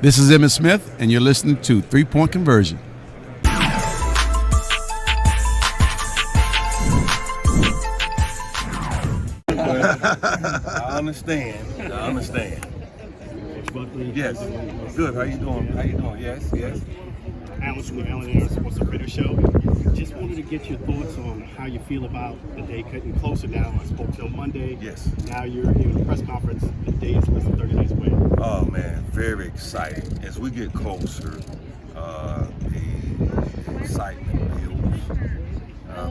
This is Emmitt Smith, and you're listening to 3 Point Conversion. I understand. Buckley. Yes. Good. How you doing? Yes. Alan from the Allen Sports Radio Show. Just wanted to get your thoughts on how you feel about the day getting closer now. I spoke to you on Monday. Yes. Now you're here in the press conference. The day is less than 30 days away. Oh man, very exciting. As we get closer, the excitement builds.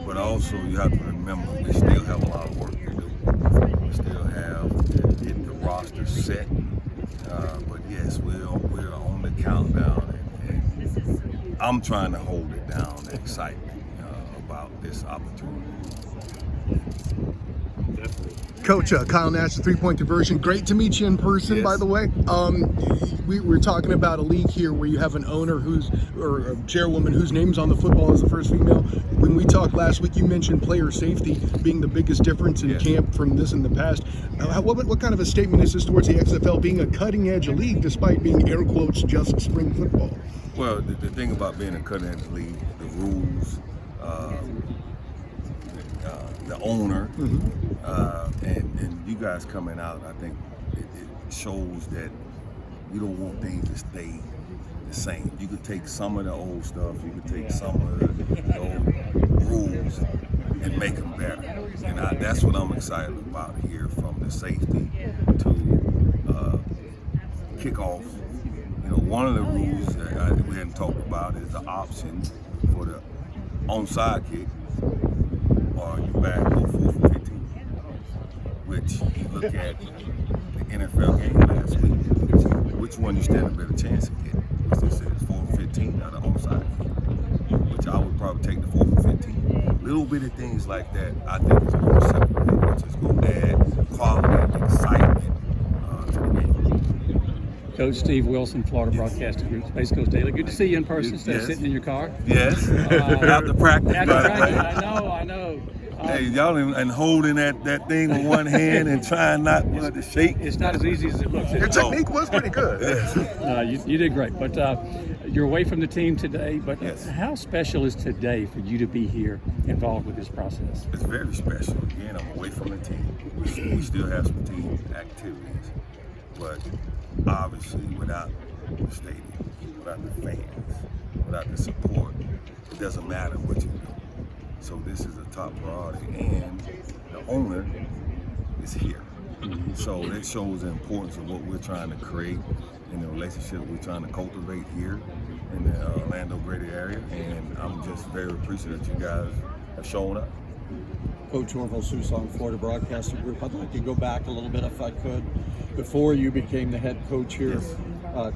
But also you have to remember we still have a lot of work to do. We still have getting the roster set. But yes, we're on the countdown, and I'm trying to hold it down, the excitement about this opportunity. Definitely. Coach, Kyle Nash, 3 Point Conversion. Great to meet you in person, Yes. by the way. We're talking about a league here where you have an owner or a chairwoman whose name's on the football as the first female. When we talked last week, you mentioned player safety being the biggest difference in Yes. camp from this in the past. What kind of a statement is this towards the XFL being a cutting edge league despite being air quotes just spring football? Well, the thing about being a cutting edge league, the rules, the owner, and you guys coming out, I think it shows that you don't want things to stay the same. You could take some of the old stuff, you could take some of the old rules and make them better. And that's what I'm excited about here, from the safety to kickoff. You know, one of the rules that we hadn't talked about is the option for the onside kick, or you back go 4 for 15, which you look at the NFL game last week, which one you stand a better chance of getting? As they said, it's 4 for 15 or the onside kick, which I would probably take the 4 for 15. Little bitty things like that, I think is going to separate, which is going to add quality and excitement to the game. Coach Steve Wilson, Florida Broadcasting Group, Space Coast Daily. Good to see you in person instead of sitting in your car. Yes, after practice. After practice, I know. Hey, y'all and holding that thing with one hand and trying not to shake. It's not as easy as it looks. Your technique was pretty good. Yes. You did great, but you're away from the team today. But Yes. How special is today for you to be here involved with this process? It's very special. Again, I'm away from the team. We still have some team activities, but obviously without the stadium, without the fans, without the support, it doesn't matter what you do. So this is a top priority, and the owner is here. So that shows the importance of what we're trying to create in the relationship we're trying to cultivate here in the Orlando greater area, and I'm just very appreciative that you guys have shown up. Coach Orville Susong, Florida Broadcasting Group. I'd like to go back a little bit, if I could, before you became the head coach here. Yes.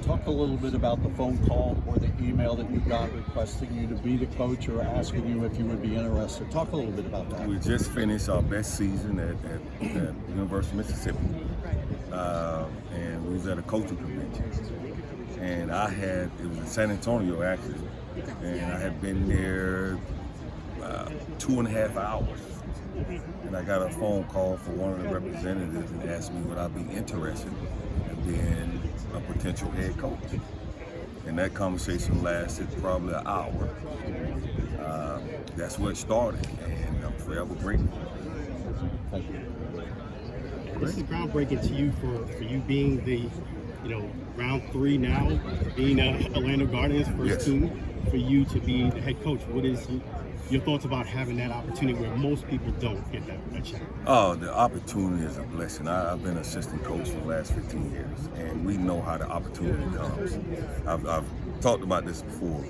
Talk a little bit about the phone call or the email that you got requesting you to be the coach or asking you if you would be interested. Talk a little bit about that. We just finished our best season at University of Mississippi, and we was at a coaching convention. And it was in San Antonio actually, and I had been there 2.5 hours. And I got a phone call from one of the representatives and asked me would I be interested in being a potential head coach. And that conversation lasted probably an hour. That's where it started, and I'm forever grateful. Thank you. This is groundbreaking to you for you being the, round 3 now, being Orlando Guardians' first Yes. team, for you to be the head coach. What is your thoughts about having that opportunity where most people don't get that chance? Oh, the opportunity is a blessing. I've been assistant coach for the last 15 years, and we know how the opportunity comes. I've talked about this before.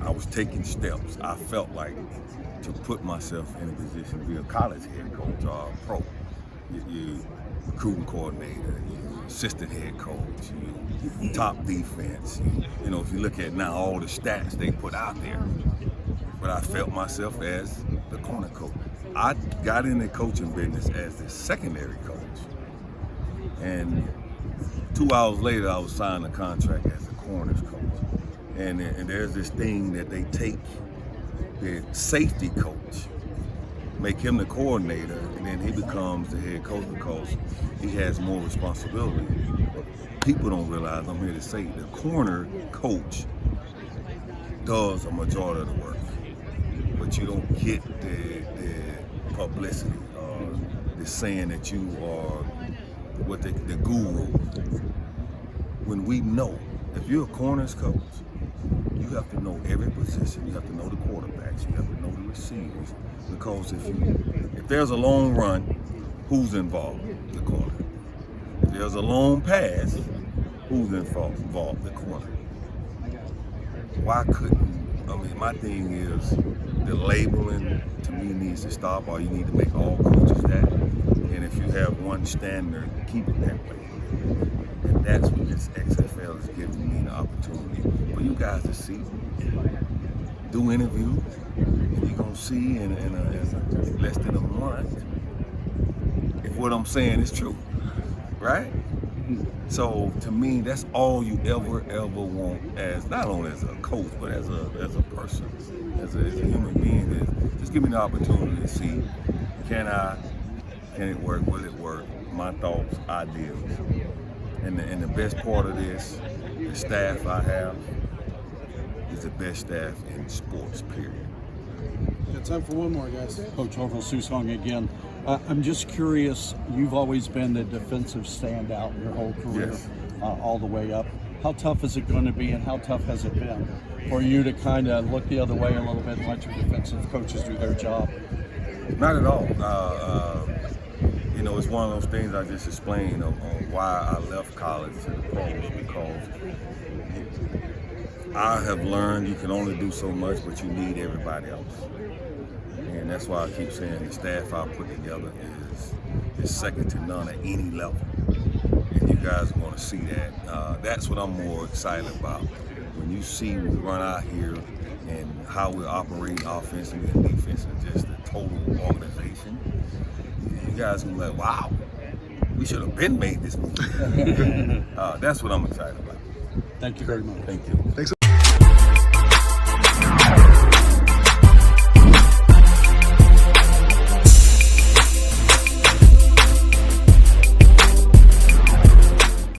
I was taking steps. I felt like to put myself in a position to be a college head coach or a pro. You recruiting coordinator, you assistant head coach, you top defense. If you look at now all the stats they put out there. But I felt myself as the corner coach. I got in the coaching business as the secondary coach. And 2 hours later, I was signing a contract as the corners coach. And there's this thing that they take the safety coach make him the coordinator, and then he becomes the head coach because he has more responsibility. People don't realize, I'm here to say, the corner coach does a majority of the work, but you don't get the publicity, the saying that you are the guru. When we know, if you're a corners coach, you have to know every position. You have to know the quarterbacks. You have to know the receivers. Because if there's a long run, who's involved? The corner. If there's a long pass, who's involved? The corner. Why couldn't, my thing is the labeling to me needs to stop, or you need to make all coaches that. And if you have one standard, keep it that way. And that's what this XFL is giving me the opportunity for you guys to see, do interviews, and you're gonna see in less than a month if what I'm saying is true, right? So to me, that's all you ever want, as not only as a coach, but as a person, as a human being. Is just give me the opportunity to see, can it work? Will it work? My thoughts, ideas. And the best part of this, the staff I have is the best staff in sports, period. Got time for one more, guys. Coach Orville Susong again. I'm just curious, you've always been the defensive standout your whole career, Yes. All the way up. How tough is it going to be, and how tough has it been for you to kind of look the other way a little bit and let your defensive coaches do their job? Not at all. It's one of those things I just explained on why I left college to the pros, because I have learned you can only do so much, but you need everybody else. And that's why I keep saying the staff I put together is second to none at any level. And you guys are going to see that. That's what I'm more excited about. When you see we run out here and how we're operating offensively and defensively, just the total organization, you guys will be like, wow, we should have been made this move. That's what I'm excited about. Thank you very much. Thank you. Thanks.